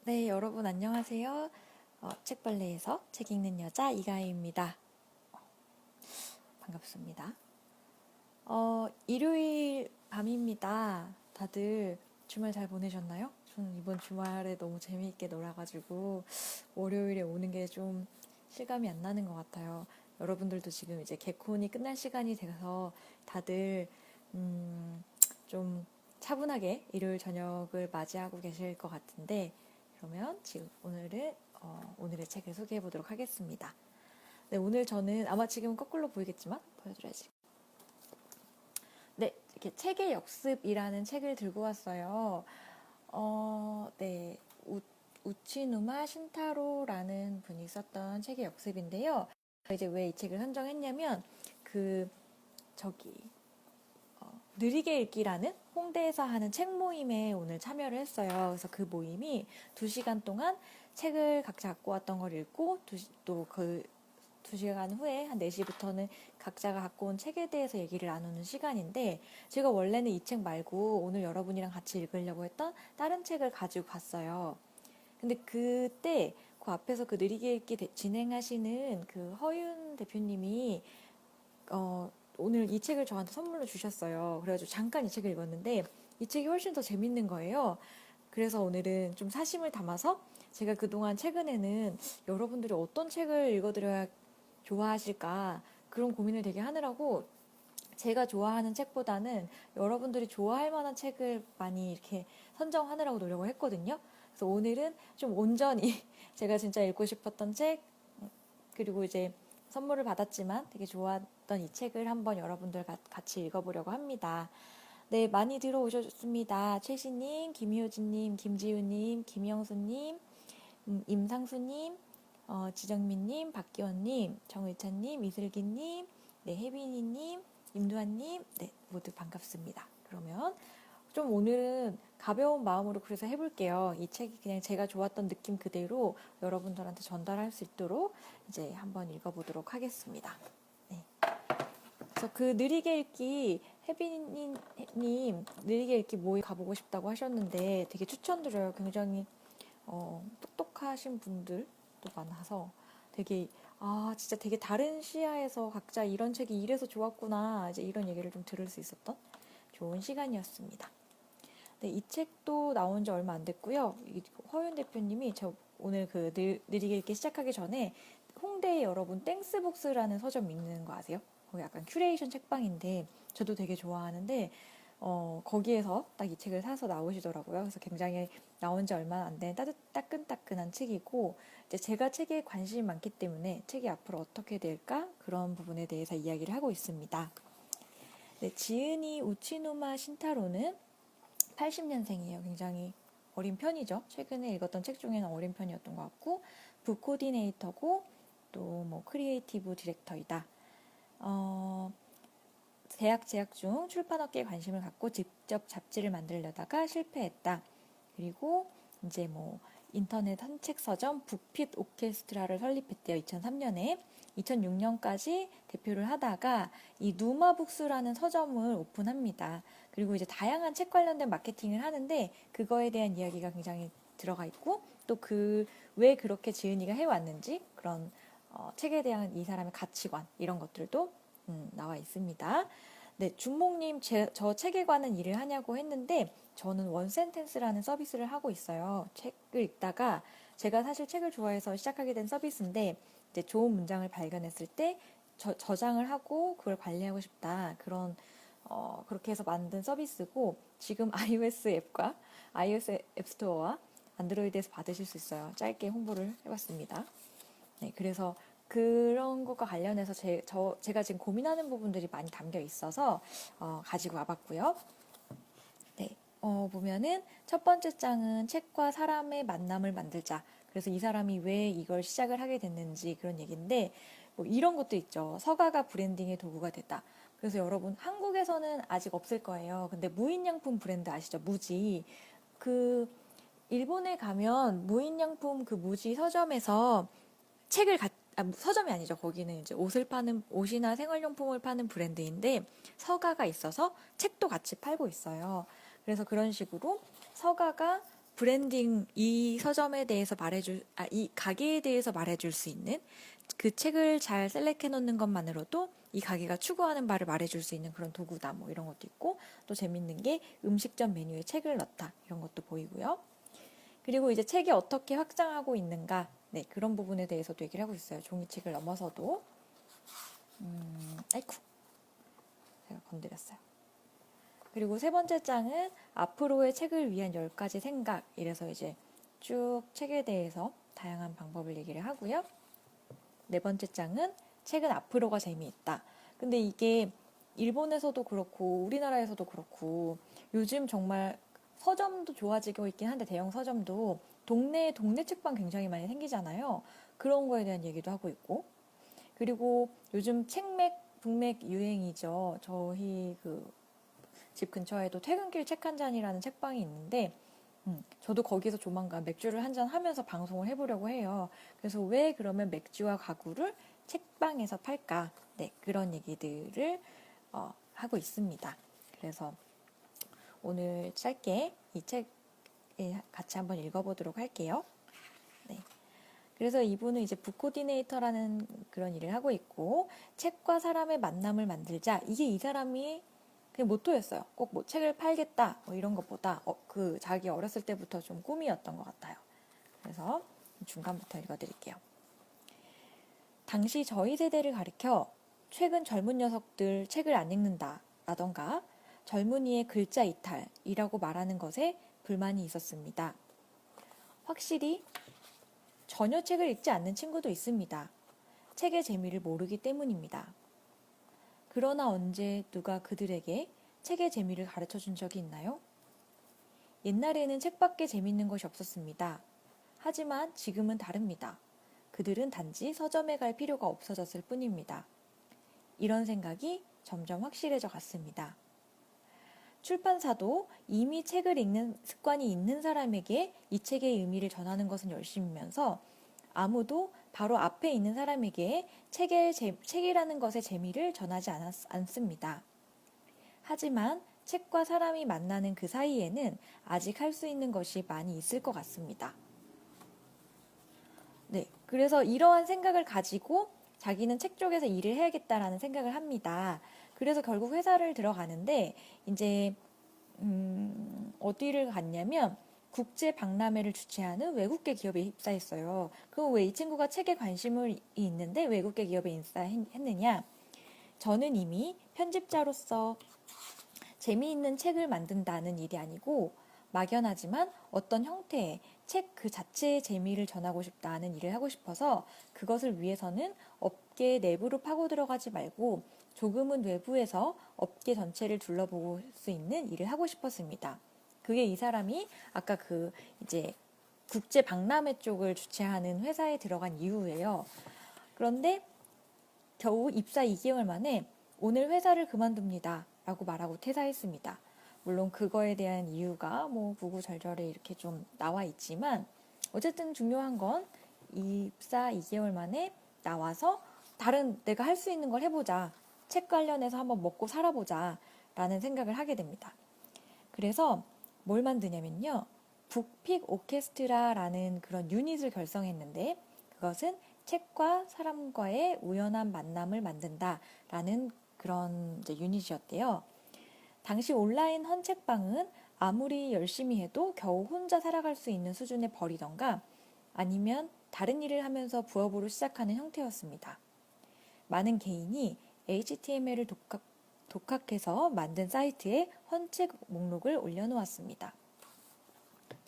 네, 여러분 안녕하세요. 책벌레에서 책 읽는 여자 이가희입니다. 반갑습니다. 일요일 밤입니다. 다들 주말 잘 보내셨나요? 저는 이번 주말에 너무 재미있게 놀아가지고 월요일에 오는 게 좀 실감이 안 나는 것 같아요. 여러분들도 지금 이제 개콘이 끝날 시간이 돼서 다들 좀 차분하게 일요일 저녁을 맞이하고 계실 것 같은데, 그러면 지금 오늘의 책을 소개해 보도록 하겠습니다. 네, 오늘 저는 아마 지금 거꾸로 보이겠지만 보여드려야지. 네, 이렇게 책의 역습이라는 책을 들고 왔어요. 네, 우치누마 신타로라는 분이 썼던 책의 역습인데요. 이제 왜 이 책을 선정했냐면 그 저기 느리게 읽기라는 홍대에서 하는 책 모임에 오늘 참여를 했어요. 그래서 그 모임이 2시간 동안 책을 각자 갖고 왔던 걸 읽고 또 그 2시간 후에 한 4시부터는 각자가 갖고 온 책에 대해서 얘기를 나누는 시간인데, 제가 원래는 이 책 말고 오늘 여러분이랑 같이 읽으려고 했던 다른 책을 가지고 갔어요. 근데 그때 그 앞에서 그 느리게 읽기 진행하시는 그 허윤 대표님이 오늘 이 책을 저한테 선물로 주셨어요. 그래가지고 잠깐 이 책을 읽었는데 이 책이 훨씬 더 재밌는 거예요. 그래서 오늘은 좀 사심을 담아서 제가 그동안 최근에는 여러분들이 어떤 책을 읽어드려야 좋아하실까 그런 고민을 되게 하느라고 제가 좋아하는 책보다는 여러분들이 좋아할 만한 책을 많이 이렇게 선정하느라고 노력을 했거든요. 그래서 오늘은 좀 온전히 제가 진짜 읽고 싶었던 책, 그리고 이제 선물을 받았지만 되게 좋았던 이 책을 한번 여러분들 같이 읽어보려고 합니다. 네, 많이 들어오셨습니다. 최신님, 김효진님, 김지우님, 김영수님, 임상수님, 지정민님, 박기원님, 정의찬님, 이슬기님, 네, 혜빈이님, 임두환님, 네, 모두 반갑습니다. 그러면 좀 오늘은 가벼운 마음으로 그래서 해볼게요. 이 책이 그냥 제가 좋았던 느낌 그대로 여러분들한테 전달할 수 있도록 이제 한번 읽어보도록 하겠습니다. 네. 그래서 그 느리게 읽기, 혜빈님 느리게 읽기 모임 가보고 싶다고 하셨는데 되게 추천드려요. 굉장히 똑똑하신 분들도 많아서 되게 진짜 되게 다른 시야에서 각자 이런 책이 이래서 좋았구나 이제 이런 얘기를 좀 들을 수 있었던 좋은 시간이었습니다. 네, 이 책도 나온 지 얼마 안 됐고요. 허윤 대표님이 저 오늘 그 느리게 읽기 시작하기 전에 홍대에 여러분 땡스북스라는 서점 있는 거 아세요? 거기 약간 큐레이션 책방인데 저도 되게 좋아하는데 거기에서 딱 이 책을 사서 나오시더라고요. 그래서 굉장히 나온 지 얼마 안 된 따끈따끈한 책이고, 이제 제가 책에 관심이 많기 때문에 책이 앞으로 어떻게 될까 그런 부분에 대해서 이야기를 하고 있습니다. 네, 지은이 우치노마 신타로는 80년생이에요. 굉장히 어린 편이죠. 최근에 읽었던 책 중에는 어린 편이었던 것 같고, 북 코디네이터고 또 뭐 크리에이티브 디렉터이다. 대학 재학 중 출판업계에 관심을 갖고 직접 잡지를 만들려다가 실패했다. 그리고 이제 뭐 인터넷 산책 서점 북핏 오케스트라를 설립했대요. 2003년에. 2006년까지 대표를 하다가 이 누마북스라는 서점을 오픈합니다. 그리고 이제 다양한 책 관련된 마케팅을 하는데 그거에 대한 이야기가 굉장히 들어가 있고, 또 왜 그렇게 지은이가 해왔는지 그런 책에 대한 이 사람의 가치관 이런 것들도 나와 있습니다. 네, 준목님, 저 책에 관한 일을 하냐고 했는데 저는 원센텐스라는 서비스를 하고 있어요. 책을 읽다가 제가 사실 책을 좋아해서 시작하게 된 서비스인데, 이제 좋은 문장을 발견했을 때 저장을 하고 그걸 관리하고 싶다. 그렇게 해서 만든 서비스고, 지금 iOS 앱과 iOS 앱스토어와 안드로이드에서 받으실 수 있어요. 짧게 홍보를 해봤습니다. 네, 그래서 그런 것과 관련해서 제가 지금 고민하는 부분들이 많이 담겨 있어서 가지고 와봤고요. 네, 보면은 첫 번째 장은 책과 사람의 만남을 만들자. 그래서 이 사람이 왜 이걸 시작을 하게 됐는지 그런 얘기인데, 뭐 이런 것도 있죠. 서가가 브랜딩의 도구가 됐다. 그래서 여러분 한국에서는 아직 없을 거예요. 근데 무인양품 브랜드 아시죠? 무지. 그 일본에 가면 무인양품 그 무지 서점에서 서점이 아니죠. 거기는 이제 옷이나 생활용품을 파는 브랜드인데 서가가 있어서 책도 같이 팔고 있어요. 그래서 그런 식으로 서가가 브랜딩, 이 서점에 대해서 이 가게에 대해서 말해줄 수 있는 그 책을 잘 셀렉해 놓는 것만으로도 이 가게가 추구하는 바를 말해줄 수 있는 그런 도구다. 뭐 이런 것도 있고, 또 재밌는 게 음식점 메뉴에 책을 넣다. 이런 것도 보이고요. 그리고 이제 책이 어떻게 확장하고 있는가, 네, 그런 부분에 대해서도 얘기를 하고 있어요. 종이책을 넘어서도. 아이쿠, 제가 건드렸어요. 그리고 세 번째 장은 앞으로의 책을 위한 10가지 생각, 이래서 이제 쭉 책에 대해서 다양한 방법을 얘기를 하고요. 네 번째 장은 책은 앞으로가 재미있다. 근데 이게 일본에서도 그렇고 우리나라에서도 그렇고 요즘 정말 서점도 좋아지고 있긴 한데, 대형 서점도 동네 책방 굉장히 많이 생기잖아요. 그런 거에 대한 얘기도 하고 있고, 그리고 요즘 책맥, 북맥 유행이죠. 저희 집 근처에도 퇴근길 책 한 잔이라는 책방이 있는데, 저도 거기서 조만간 맥주를 한 잔 하면서 방송을 해보려고 해요. 그래서 왜 그러면 맥주와 가구를 책방에서 팔까? 네, 그런 얘기들을 하고 있습니다. 그래서 오늘 짧게 이 책 같이 한번 읽어보도록 할게요. 네. 그래서 이분은 이제 북 코디네이터라는 그런 일을 하고 있고, 책과 사람의 만남을 만들자. 이게 이 사람이 그냥 모토였어요. 꼭 뭐 책을 팔겠다 뭐 이런 것보다 자기 어렸을 때부터 좀 꿈이었던 것 같아요. 그래서 중간부터 읽어드릴게요. 당시 저희 세대를 가리켜 최근 젊은 녀석들 책을 안 읽는다 라던가 젊은이의 글자 이탈이라고 말하는 것에 불만이 있었습니다. 확실히 전혀 책을 읽지 않는 친구도 있습니다. 책의 재미를 모르기 때문입니다. 그러나 언제 누가 그들에게 책의 재미를 가르쳐 준 적이 있나요? 옛날에는 책밖에 재밌는 것이 없었습니다. 하지만 지금은 다릅니다. 그들은 단지 서점에 갈 필요가 없어졌을 뿐입니다. 이런 생각이 점점 확실해져 갔습니다. 출판사도 이미 책을 읽는 습관이 있는 사람에게 이 책의 의미를 전하는 것은 열심이면서, 아무도 바로 앞에 있는 사람에게 책이라는 것의 재미를 전하지 않습니다. 하지만 책과 사람이 만나는 그 사이에는 아직 할 수 있는 것이 많이 있을 것 같습니다. 네, 그래서 이러한 생각을 가지고 자기는 책 쪽에서 일을 해야겠다라는 생각을 합니다. 그래서 결국 회사를 들어가는데, 이제 어디를 갔냐면 국제 박람회를 주최하는 외국계 기업에 입사했어요. 그럼 왜 이 친구가 책에 관심이 있는데 외국계 기업에 입사했느냐? 저는 이미 편집자로서 재미있는 책을 만든다는 일이 아니고, 막연하지만 어떤 형태의 책 그 자체의 재미를 전하고 싶다는 일을 하고 싶어서, 그것을 위해서는 업계 내부로 파고 들어가지 말고 조금은 외부에서 업계 전체를 둘러볼 수 있는 일을 하고 싶었습니다. 그게 이 사람이 아까 이제 국제 박람회 쪽을 주최하는 회사에 들어간 이유예요. 그런데 겨우 입사 2개월 만에 오늘 회사를 그만둡니다 라고 말하고 퇴사했습니다. 물론 그거에 대한 이유가 뭐 구구절절에 이렇게 좀 나와 있지만, 어쨌든 중요한 건 입사 2개월 만에 나와서 다른 내가 할 수 있는 걸 해보자, 책 관련해서 한번 먹고 살아보자 라는 생각을 하게 됩니다. 그래서 뭘 만드냐면요, 북픽 오케스트라라는 그런 유닛을 결성했는데, 그것은 책과 사람과의 우연한 만남을 만든다라는 그런 이제 유닛이었대요. 당시 온라인 헌책방은 아무리 열심히 해도 겨우 혼자 살아갈 수 있는 수준의 벌이던가, 아니면 다른 일을 하면서 부업으로 시작하는 형태였습니다. 많은 개인이 HTML을 독학해서 만든 사이트에 헌책 목록을 올려놓았습니다.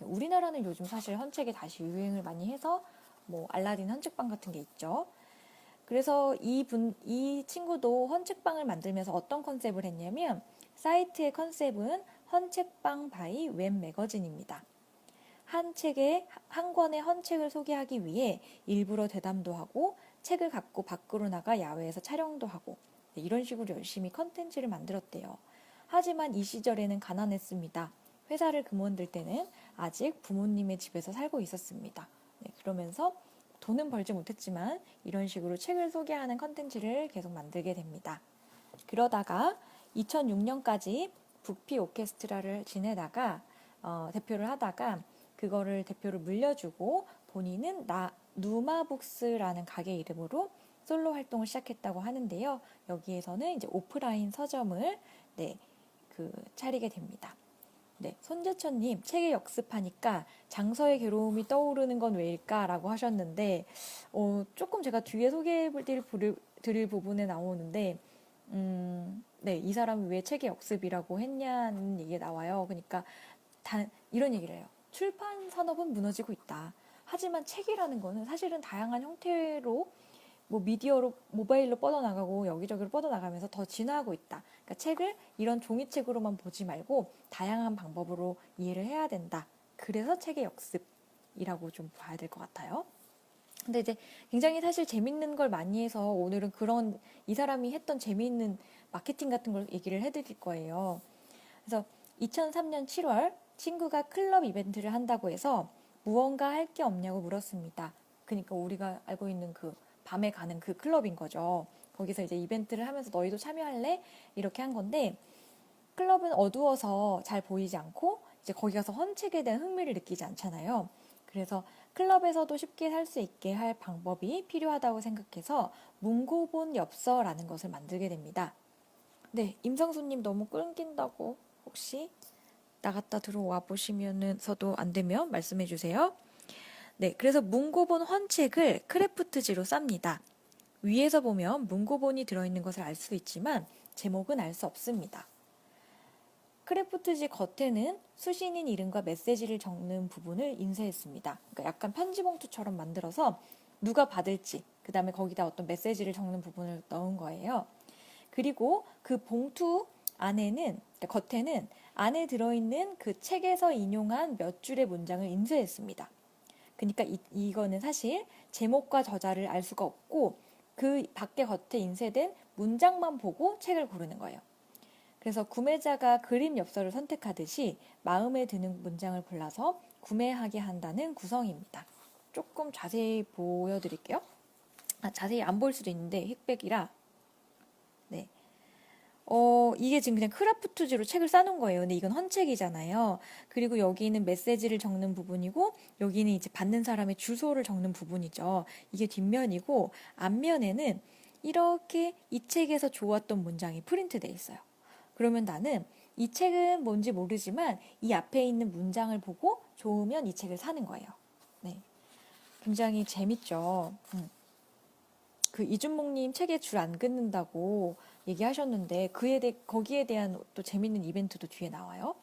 우리나라는 요즘 사실 헌책이 다시 유행을 많이 해서 뭐 알라딘 헌책방 같은 게 있죠. 그래서 이 친구도 헌책방을 만들면서 어떤 컨셉을 했냐면, 사이트의 컨셉은 헌책방 바이 웹 매거진입니다. 한 권의 헌책을 소개하기 위해 일부러 대담도 하고 책을 갖고 밖으로 나가 야외에서 촬영도 하고, 이런 식으로 열심히 컨텐츠를 만들었대요. 하지만 이 시절에는 가난했습니다. 회사를 그만둘 때는 아직 부모님의 집에서 살고 있었습니다. 네, 그러면서 돈은 벌지 못했지만 이런 식으로 책을 소개하는 컨텐츠를 계속 만들게 됩니다. 그러다가 2006년까지 북피 오케스트라를 지내다가 대표를 하다가, 그거를 대표를 물려주고 본인은 누마북스라는 가게 이름으로 솔로 활동을 시작했다고 하는데요. 여기에서는 이제 오프라인 서점을 네, 차리게 됩니다. 네, 손재천님, 책의 역습하니까 장서의 괴로움이 떠오르는 건 왜일까라고 하셨는데, 조금 제가 뒤에 드릴 부분에 나오는데, 네, 이 사람이 왜 책의 역습이라고 했냐는 얘기가 나와요. 그러니까 이런 얘기를 해요. 출판 산업은 무너지고 있다. 하지만 책이라는 거는 사실은 다양한 형태로 뭐 미디어로 모바일로 뻗어나가고 여기저기로 뻗어나가면서 더 진화하고 있다. 그러니까 책을 이런 종이책으로만 보지 말고 다양한 방법으로 이해를 해야 된다. 그래서 책의 역습이라고 좀 봐야 될 것 같아요. 근데 이제 굉장히 사실 재밌는 걸 많이 해서 오늘은 그런 이 사람이 했던 재미있는 마케팅 같은 걸 얘기를 해드릴 거예요. 그래서 2003년 7월 친구가 클럽 이벤트를 한다고 해서 무언가 할 게 없냐고 물었습니다. 그러니까 우리가 알고 있는 그 밤에 가는 그 클럽인 거죠. 거기서 이제 이벤트를 하면서 너희도 참여할래? 이렇게 한 건데 클럽은 어두워서 잘 보이지 않고 이제 거기 가서 헌책에 대한 흥미를 느끼지 않잖아요. 그래서 클럽에서도 쉽게 살 수 있게 할 방법이 필요하다고 생각해서 문고본 엽서라는 것을 만들게 됩니다. 네, 임성수님 너무 끊긴다고 혹시 나갔다 들어와 보시면서도 안 되면 말씀해 주세요. 네, 그래서 문고본 헌책을 크래프트지로 쌉니다. 위에서 보면 문고본이 들어있는 것을 알 수 있지만 제목은 알 수 없습니다. 크래프트지 겉에는 수신인 이름과 메시지를 적는 부분을 인쇄했습니다. 그러니까 약간 편지 봉투처럼 만들어서 누가 받을지, 그 다음에 거기다 어떤 메시지를 적는 부분을 넣은 거예요. 그리고 그 봉투 안에는, 그러니까 겉에는 안에 들어있는 그 책에서 인용한 몇 줄의 문장을 인쇄했습니다. 그러니까 이거는 사실 제목과 저자를 알 수가 없고 그 밖에 겉에 인쇄된 문장만 보고 책을 고르는 거예요. 그래서 구매자가 그림 엽서를 선택하듯이 마음에 드는 문장을 골라서 구매하게 한다는 구성입니다. 조금 자세히 보여드릴게요. 자세히 안 보일 수도 있는데 흑백이라 네. 이게 지금 그냥 크라프트지로 책을 싸놓은 거예요. 근데 이건 헌책이잖아요. 그리고 여기는 메시지를 적는 부분이고, 여기는 이제 받는 사람의 주소를 적는 부분이죠. 이게 뒷면이고, 앞면에는 이렇게 이 책에서 좋았던 문장이 프린트돼 있어요. 그러면 나는 이 책은 뭔지 모르지만 이 앞에 있는 문장을 보고 좋으면 이 책을 사는 거예요. 네. 굉장히 재밌죠. 그 이준목님 책에 줄 안 긋는다고 얘기하셨는데 거기에 대한 또 재밌는 이벤트도 뒤에 나와요.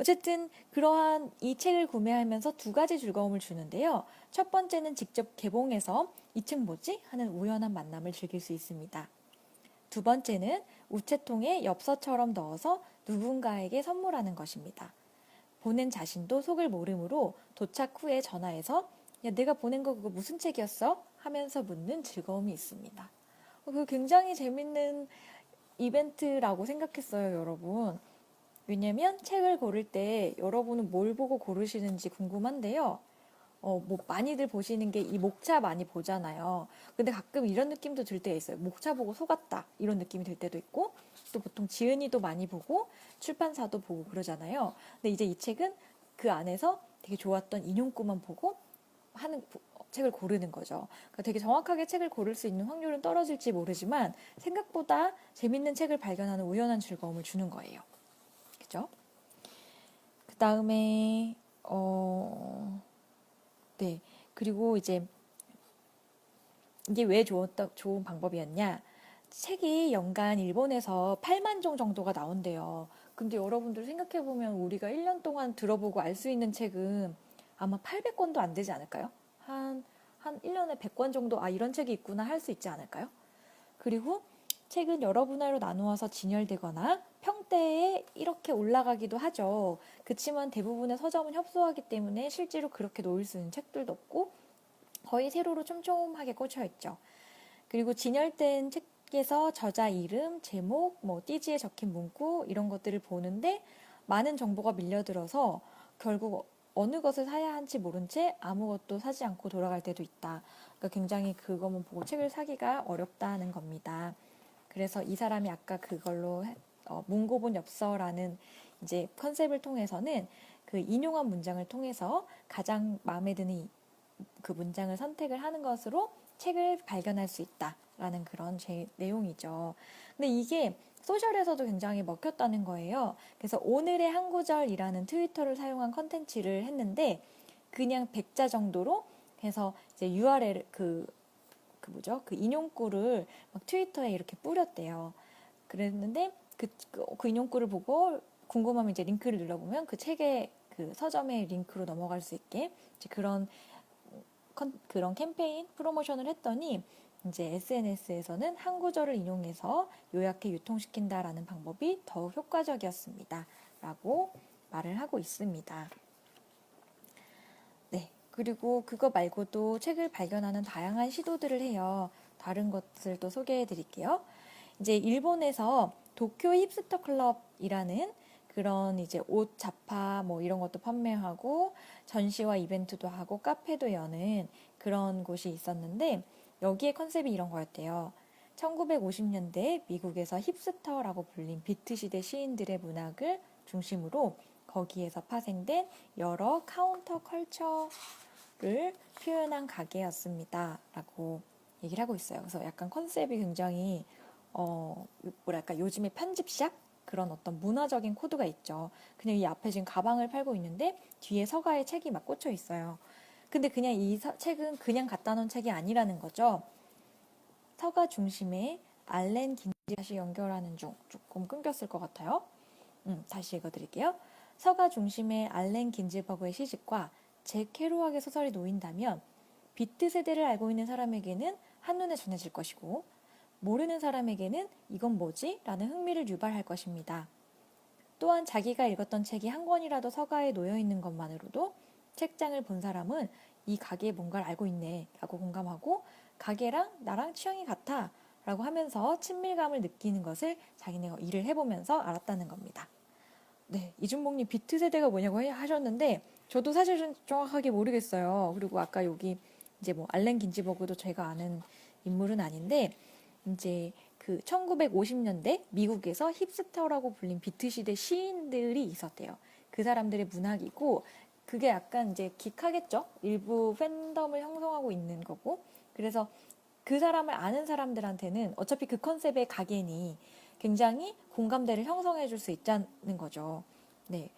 어쨌든 그러한 이 책을 구매하면서 두 가지 즐거움을 주는데요. 첫 번째는 직접 개봉해서 이 책 뭐지? 하는 우연한 만남을 즐길 수 있습니다. 두 번째는 우체통에 엽서처럼 넣어서 누군가에게 선물하는 것입니다. 보낸 자신도 속을 모르므로 도착 후에 전화해서 야, 내가 보낸 거 그거 무슨 책이었어? 하면서 묻는 즐거움이 있습니다. 그거 굉장히 재밌는 이벤트라고 생각했어요, 여러분. 왜냐면 책을 고를 때 여러분은 뭘 보고 고르시는지 궁금한데요. 뭐 많이들 보시는 게 이 목차 많이 보잖아요. 근데 가끔 이런 느낌도 들 때 있어요. 목차 보고 속았다. 이런 느낌이 들 때도 있고, 또 보통 지은이도 많이 보고, 출판사도 보고 그러잖아요. 근데 이제 이 책은 그 안에서 되게 좋았던 인용구만 보고 책을 고르는 거죠. 그러니까 되게 정확하게 책을 고를 수 있는 확률은 떨어질지 모르지만 생각보다 재밌는 책을 발견하는 우연한 즐거움을 주는 거예요. 그죠? 그 다음에 네. 그리고 이제 이게 왜 좋은 방법이었냐? 책이 연간 일본에서 8만 종 정도가 나온대요. 근데 여러분들 생각해보면 우리가 1년 동안 들어보고 알 수 있는 책은 아마 800권도 안 되지 않을까요? 한 1년에 100권 정도, 이런 책이 있구나 할 수 있지 않을까요? 그리고 책은 여러 분야로 나누어서 진열되거나 평대에 이렇게 올라가기도 하죠. 그치만 대부분의 서점은 협소하기 때문에 실제로 그렇게 놓일 수 있는 책들도 없고 거의 세로로 촘촘하게 꽂혀 있죠. 그리고 진열된 책에서 저자 이름, 제목, 띠지에 적힌 문구 이런 것들을 보는데 많은 정보가 밀려들어서 결국 어느 것을 사야 할지 모른 채 아무것도 사지 않고 돌아갈 때도 있다. 그러니까 굉장히 그것만 보고 책을 사기가 어렵다는 겁니다. 그래서 이 사람이 아까 그걸로 문고본 엽서라는 이제 컨셉을 통해서는 그 인용한 문장을 통해서 가장 마음에 드는 그 문장을 선택을 하는 것으로 책을 발견할 수 있다라는 그런 내용이죠. 근데 이게 소셜에서도 굉장히 먹혔다는 거예요. 그래서 오늘의 한 구절이라는 트위터를 사용한 컨텐츠를 했는데 그냥 100자 정도로 해서 이제 URL 그 인용구를 막 트위터에 이렇게 뿌렸대요. 그랬는데 그 인용구를 보고 궁금하면 이제 링크를 눌러보면 그 책의 그 서점의 링크로 넘어갈 수 있게 이제 그런 캠페인 프로모션을 했더니 이제 SNS에서는 한 구절을 인용해서 요약해 유통시킨다라는 방법이 더욱 효과적이었습니다. 라고 말을 하고 있습니다. 네. 그리고 그거 말고도 책을 발견하는 다양한 시도들을 해요. 다른 것을 또 소개해 드릴게요. 이제 일본에서 도쿄 힙스터 클럽이라는 그런 이제 옷, 잡화 뭐 이런 것도 판매하고 전시와 이벤트도 하고 카페도 여는 그런 곳이 있었는데 여기에 컨셉이 이런 거였대요. 1950년대 미국에서 힙스터라고 불린 비트 시대 시인들의 문학을 중심으로 거기에서 파생된 여러 카운터 컬처를 표현한 가게였습니다. 라고 얘기를 하고 있어요. 그래서 약간 컨셉이 굉장히 뭐랄까 요즘에 편집샵? 그런 어떤 문화적인 코드가 있죠. 그냥 이 앞에 지금 가방을 팔고 있는데 뒤에 서가에 책이 막 꽂혀 있어요. 근데 그냥 이 책은 그냥 갖다 놓은 책이 아니라는 거죠. 서가 중심에 알렌 긴지 다시 연결하는 중 조금 끊겼을 것 같아요. 다시 읽어드릴게요. 서가 중심의 알렌 긴즈버그의 시집과 잭 케루악의 소설이 놓인다면 비트 세대를 알고 있는 사람에게는 한눈에 전해질 것이고 모르는 사람에게는 이건 뭐지? 라는 흥미를 유발할 것입니다. 또한 자기가 읽었던 책이 한 권이라도 서가에 놓여 있는 것만으로도 책장을 본 사람은 이 가게에 뭔가를 알고 있네 라고 공감하고 가게랑 나랑 취향이 같아 라고 하면서 친밀감을 느끼는 것을 자기네가 일을 해보면서 알았다는 겁니다. 네, 이준봉님 비트 세대가 뭐냐고 하셨는데 저도 사실은 정확하게 모르겠어요. 그리고 아까 여기 이제 뭐 알렌 긴지버그도 제가 아는 인물은 아닌데 이제 그 1950년대 미국에서 힙스터라고 불린 비트 시대 시인들이 있었대요. 그 사람들의 문학이고 그게 약간 이제 긱하겠죠. 일부 팬덤을 형성하고 있는 거고. 그래서 그 사람을 아는 사람들한테는 어차피 그 컨셉의 가게니 굉장히 공감대를 형성해 줄 수 있다는 거죠. 네.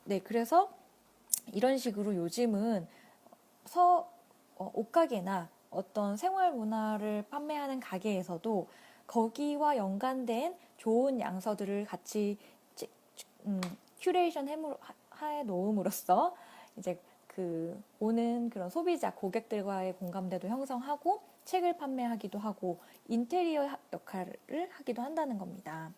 네. 그래서 이런 식으로 요즘은 옷가게나 어떤 생활 문화를 판매하는 가게에서도 거기와 연관된 좋은 양서들을 같이 큐레이션 해 놓음으로써 이제 그 오는 그런 소비자 고객들과의 공감대도 형성하고 책을 판매하기도 하고 인테리어 역할을 하기도 한다는 겁니다.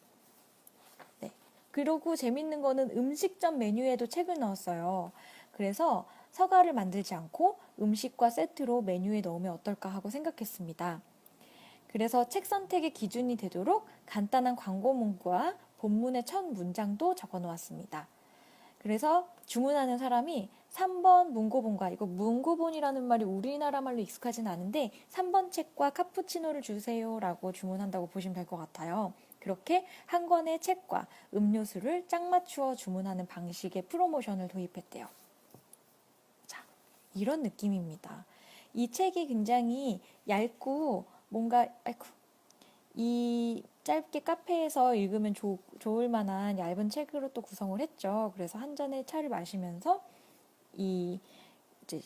네. 그리고 재밌는 거는 음식점 메뉴에도 책을 넣었어요. 그래서 서가를 만들지 않고 음식과 세트로 메뉴에 넣으면 어떨까 하고 생각했습니다. 그래서 책 선택의 기준이 되도록 간단한 광고 문구와 본문의 첫 문장도 적어 놓았습니다. 그래서 주문하는 사람이 3번 문고본과 이거 문고본이라는 말이 우리나라 말로 익숙하진 않은데 3번 책과 카푸치노를 주세요라고 주문한다고 보시면 될 것 같아요. 그렇게 한 권의 책과 음료수를 짝 맞추어 주문하는 방식의 프로모션을 도입했대요. 자, 이런 느낌입니다. 이 책이 굉장히 얇고 뭔가 이 짧게 카페에서 읽으면 좋을 만한 얇은 책으로 또 구성을 했죠. 그래서 한 잔의 차를 마시면서 이 이제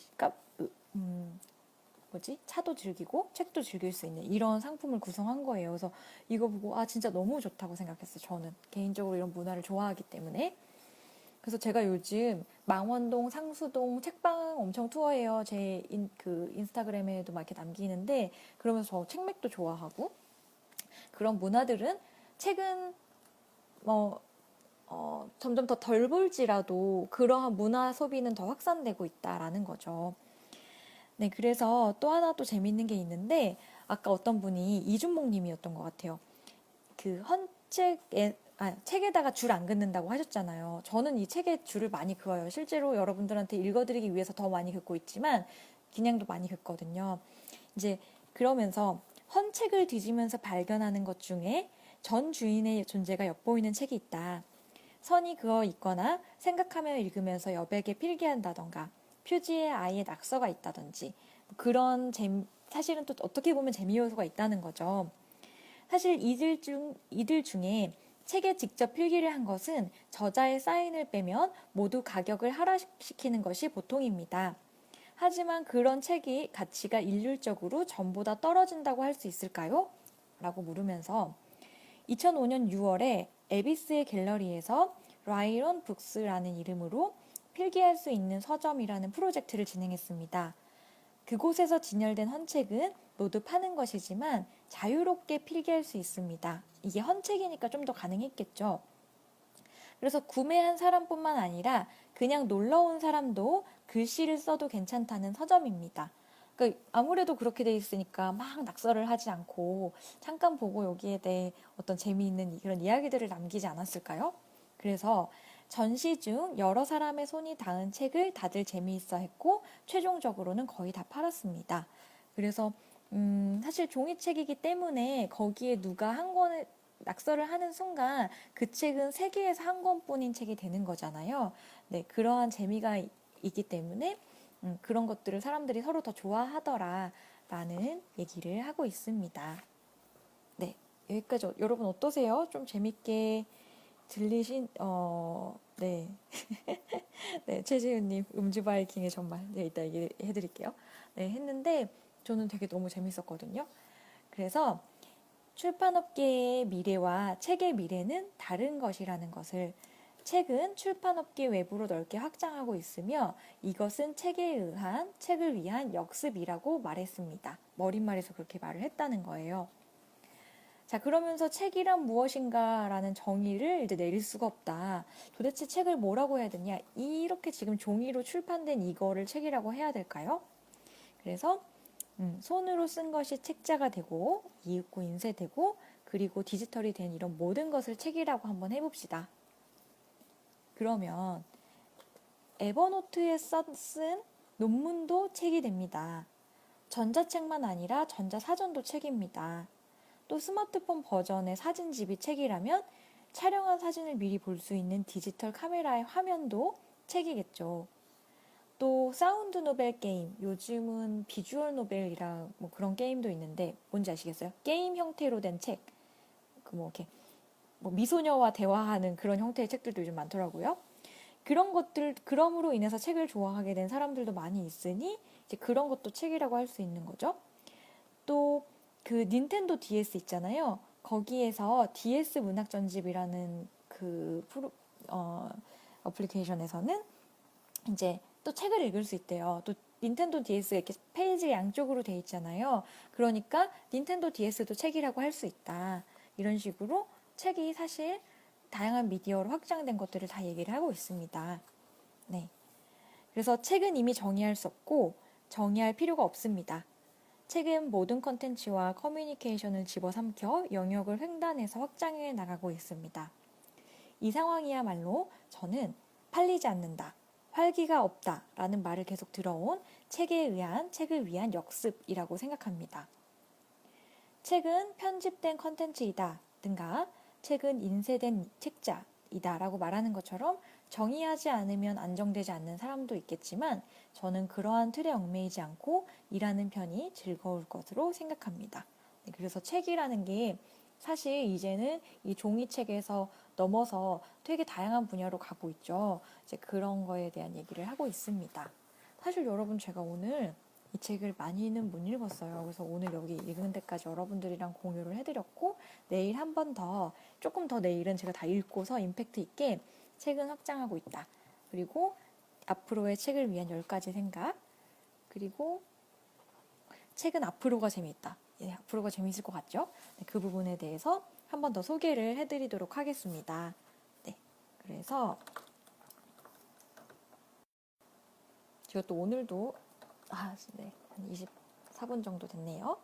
차도 즐기고 책도 즐길 수 있는 이런 상품을 구성한 거예요. 그래서 이거 보고 진짜 너무 좋다고 생각했어요. 저는 개인적으로 이런 문화를 좋아하기 때문에. 그래서 제가 요즘 망원동, 상수동 책방 엄청 투어해요. 제 인스타그램에도 막 이렇게 남기는데 그러면서 저 책맥도 좋아하고 그런 문화들은 책은 점점 더 덜 볼지라도 그러한 문화 소비는 더 확산되고 있다라는 거죠. 네, 그래서 또 하나 또 재밌는 게 있는데 아까 어떤 분이 이준목 님이었던 것 같아요. 그 책에다가 줄 안 긋는다고 하셨잖아요. 저는 이 책에 줄을 많이 그어요. 실제로 여러분들한테 읽어드리기 위해서 더 많이 긋고 있지만 그냥도 많이 긋거든요. 이제 그러면서 헌책을 뒤지면서 발견하는 것 중에 전 주인의 존재가 엿보이는 책이 있다. 선이 그어 있거나 생각하며 읽으면서 여백에 필기한다던가 표지에 아예 낙서가 있다든지 그런 사실은 또 어떻게 보면 재미 요소가 있다는 거죠. 사실 이들 중에 책에 직접 필기를 한 것은 저자의 사인을 빼면 모두 가격을 하락시키는 것이 보통입니다. 하지만 그런 책이 가치가 일률적으로 전보다 떨어진다고 할 수 있을까요? 라고 물으면서 2005년 6월에 에비스의 갤러리에서 라이론 북스라는 이름으로 필기할 수 있는 서점이라는 프로젝트를 진행했습니다. 그곳에서 진열된 헌책은 모두 파는 것이지만 자유롭게 필기할 수 있습니다. 이게 헌책이니까 좀 더 가능했겠죠. 그래서 구매한 사람뿐만 아니라 그냥 놀러 온 사람도 글씨를 써도 괜찮다는 서점입니다. 그러니까 아무래도 그렇게 돼 있으니까 막 낙서를 하지 않고 잠깐 보고 여기에 대해 어떤 재미있는 그런 이야기들을 남기지 않았을까요? 그래서 전시 중 여러 사람의 손이 닿은 책을 다들 재미있어 했고 최종적으로는 거의 다 팔았습니다. 그래서 사실 종이책이기 때문에 거기에 누가 한 권을 낙서를 하는 순간 그 책은 세계에서 한 권뿐인 책이 되는 거잖아요. 네, 그러한 재미가 있기 때문에 그런 것들을 사람들이 서로 더 좋아하더라라는 얘기를 하고 있습니다. 네, 여기까지 여러분 어떠세요? 좀 재밌게 들리신 네. 네, 최지은님 음주바이킹의 정말 네, 이따 얘기해드릴게요. 네, 했는데 저는 되게 너무 재밌었거든요. 그래서 출판업계의 미래와 책의 미래는 다른 것이라는 것을 책은 출판업계 외부로 넓게 확장하고 있으며 이것은 책을 위한 역습이라고 말했습니다. 머릿말에서 그렇게 말을 했다는 거예요. 자, 그러면서 책이란 무엇인가라는 정의를 이제 내릴 수가 없다. 도대체 책을 뭐라고 해야 되냐? 이렇게 지금 종이로 출판된 이거를 책이라고 해야 될까요? 그래서 손으로 쓴 것이 책자가 되고 이윽고 인쇄되고 그리고 디지털이 된 이런 모든 것을 책이라고 한번 해봅시다. 그러면 에버노트에 쓴 논문도 책이 됩니다. 전자책만 아니라 전자사전도 책입니다. 또 스마트폰 버전의 사진집이 책이라면 촬영한 사진을 미리 볼 수 있는 디지털 카메라의 화면도 책이겠죠. 또 사운드 노벨 게임, 요즘은 비주얼 노벨이라 뭐 그런 게임도 있는데 뭔지 아시겠어요? 게임 형태로 된 책, 이렇게 미소녀와 대화하는 그런 형태의 책들도 요즘 많더라고요. 그런 것들, 그럼으로 인해서 책을 좋아하게 된 사람들도 많이 있으니 이제 그런 것도 책이라고 할 수 있는 거죠. 또 그 닌텐도 DS 있잖아요. 거기에서 DS 문학 전집이라는 어플리케이션에서는 이제 또 책을 읽을 수 있대요. 또 닌텐도 DS가 이렇게 페이지 양쪽으로 돼 있잖아요. 그러니까 닌텐도 DS도 책이라고 할 수 있다. 이런 식으로 책이 사실 다양한 미디어로 확장된 것들을 다 얘기를 하고 있습니다. 네. 그래서 책은 이미 정의할 수 없고 정의할 필요가 없습니다. 책은 모든 컨텐츠와 커뮤니케이션을 집어삼켜 영역을 횡단해서 확장해 나가고 있습니다. 이 상황이야말로 저는 팔리지 않는다, 활기가 없다 라는 말을 계속 들어온 책을 위한 역습이라고 생각합니다. 책은 편집된 컨텐츠이다 든가 책은 인쇄된 책자이다 라고 말하는 것처럼 정의하지 않으면 안정되지 않는 사람도 있겠지만 저는 그러한 틀에 얽매이지 않고 일하는 편이 즐거울 것으로 생각합니다. 네, 그래서 책이라는 게 사실 이제는 이 종이책에서 넘어서 되게 다양한 분야로 가고 있죠. 이제 그런 거에 대한 얘기를 하고 있습니다. 사실 여러분 제가 오늘 이 책을 많이는 못 읽었어요. 그래서 오늘 여기 읽은 데까지 여러분들이랑 공유를 해드렸고 내일 한 번 더, 조금 더 내일은 제가 다 읽고서 임팩트 있게 책은 확장하고 있다. 그리고 앞으로의 책을 위한 10가지 생각, 그리고 책은 앞으로가 재미있다. 예, 앞으로가 재미있을 것 같죠? 네, 그 부분에 대해서 한 번 더 소개를 해드리도록 하겠습니다. 네, 그래서 제가 또 오늘도 네, 한 24분 정도 됐네요.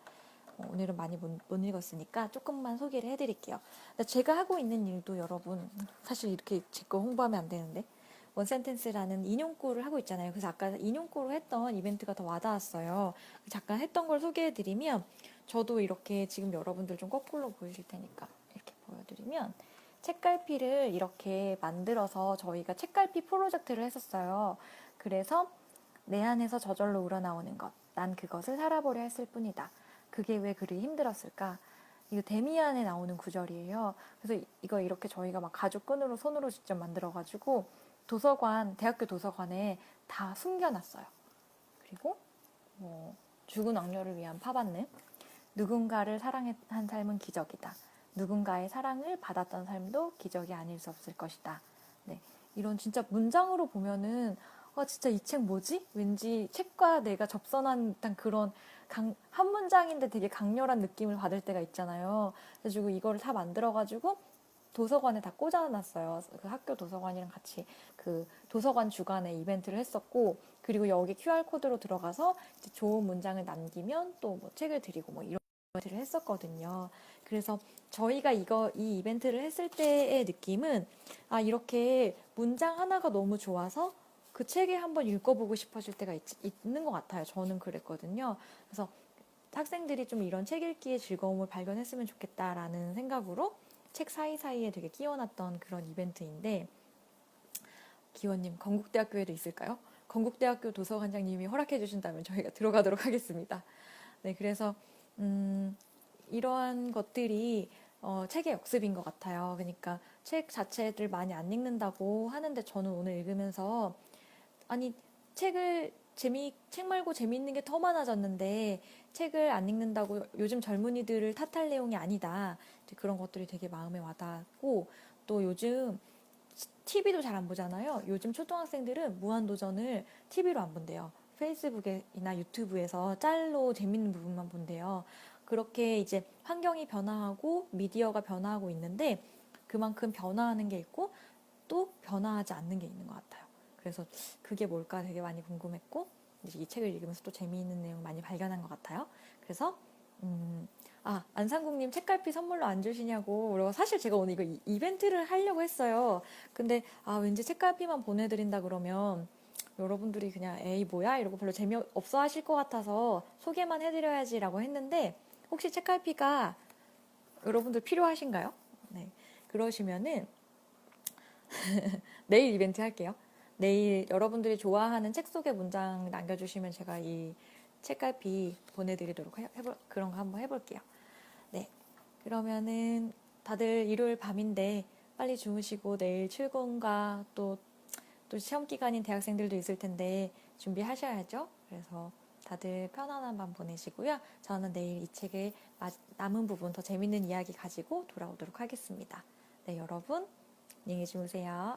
오늘은 많이 못 읽었으니까 조금만 소개를 해드릴게요. 제가 하고 있는 일도 여러분 사실 이렇게 제 거 홍보하면 안 되는데 원센텐스라는 인용구를 하고 있잖아요. 그래서 아까 인용구로 했던 이벤트가 더 와닿았어요. 잠깐 했던 걸 소개해드리면 저도 이렇게 지금 여러분들 좀 거꾸로 보이실 테니까 이렇게 보여드리면 책갈피를 이렇게 만들어서 저희가 책갈피 프로젝트를 했었어요. 그래서 내 안에서 저절로 우러나오는 것, 난 그것을 살아보려 했을 뿐이다. 그게 왜 그리 힘들었을까? 이거 데미안에 나오는 구절이에요. 그래서 이거 이렇게 저희가 막 가죽끈으로 손으로 직접 만들어가지고 대학교 도서관에 다 숨겨놨어요. 그리고 죽은 왕녀를 위한 파반는 누군가를 사랑한 삶은 기적이다. 누군가의 사랑을 받았던 삶도 기적이 아닐 수 없을 것이다. 네, 이런 진짜 문장으로 보면은 진짜 이 책 뭐지? 왠지 책과 내가 접선한 듯한 그런 한 문장인데 되게 강렬한 느낌을 받을 때가 있잖아요. 그래가지고 이거를 다 만들어가지고 도서관에 다 꽂아놨어요. 그 학교 도서관이랑 같이 그 도서관 주간에 이벤트를 했었고, 그리고 여기 QR코드로 들어가서 이제 좋은 문장을 남기면 또 뭐 책을 드리고 뭐 이런 이벤트를 했었거든요. 그래서 저희가 이 이벤트를 했을 때의 느낌은 이렇게 문장 하나가 너무 좋아서 그 책에 한번 읽어보고 싶어질 때가 있는 것 같아요. 저는 그랬거든요. 그래서 학생들이 좀 이런 책 읽기의 즐거움을 발견했으면 좋겠다라는 생각으로 책 사이사이에 되게 끼워놨던 그런 이벤트인데, 기원님, 건국대학교에도 있을까요? 건국대학교 도서관장님이 허락해 주신다면 저희가 들어가도록 하겠습니다. 네, 그래서 이러한 것들이 책의 역습인 것 같아요. 그러니까 책 자체를 많이 안 읽는다고 하는데 저는 오늘 읽으면서 아니 책 말고 재미있는 게 더 많아졌는데 책을 안 읽는다고 요즘 젊은이들을 탓할 내용이 아니다. 그런 것들이 되게 마음에 와닿고, 또 요즘 TV도 잘 안 보잖아요. 요즘 초등학생들은 무한도전을 TV로 안 본대요. 페이스북이나 유튜브에서 짤로 재밌는 부분만 본대요. 그렇게 이제 환경이 변화하고 미디어가 변화하고 있는데 그만큼 변화하는 게 있고 또 변화하지 않는 게 있는 것 같아요. 그래서 그게 뭘까 되게 많이 궁금했고, 이 책을 읽으면서 또 재미있는 내용 많이 발견한 것 같아요. 그래서 안상국님 책갈피 선물로 안 주시냐고. 그리고 사실 제가 오늘 이거 이벤트를 하려고 했어요. 근데 왠지 책갈피만 보내드린다 그러면 여러분들이 그냥 에이 뭐야 이러고 별로 재미없어 하실 것 같아서 소개만 해드려야지라고 했는데, 혹시 책갈피가 여러분들 필요하신가요? 네, 그러시면은 내일 이벤트 할게요. 내일 여러분들이 좋아하는 책 속의 문장 남겨주시면 제가 이 책갈피 보내드리도록 그런 거 한번 해볼게요. 네, 그러면은 다들 일요일 밤인데 빨리 주무시고 내일 출근과 또 시험 기간인 대학생들도 있을 텐데 준비하셔야죠. 그래서 다들 편안한 밤 보내시고요. 저는 내일 이 책의 남은 부분 더 재밌는 이야기 가지고 돌아오도록 하겠습니다. 네, 여러분 안녕히 주무세요.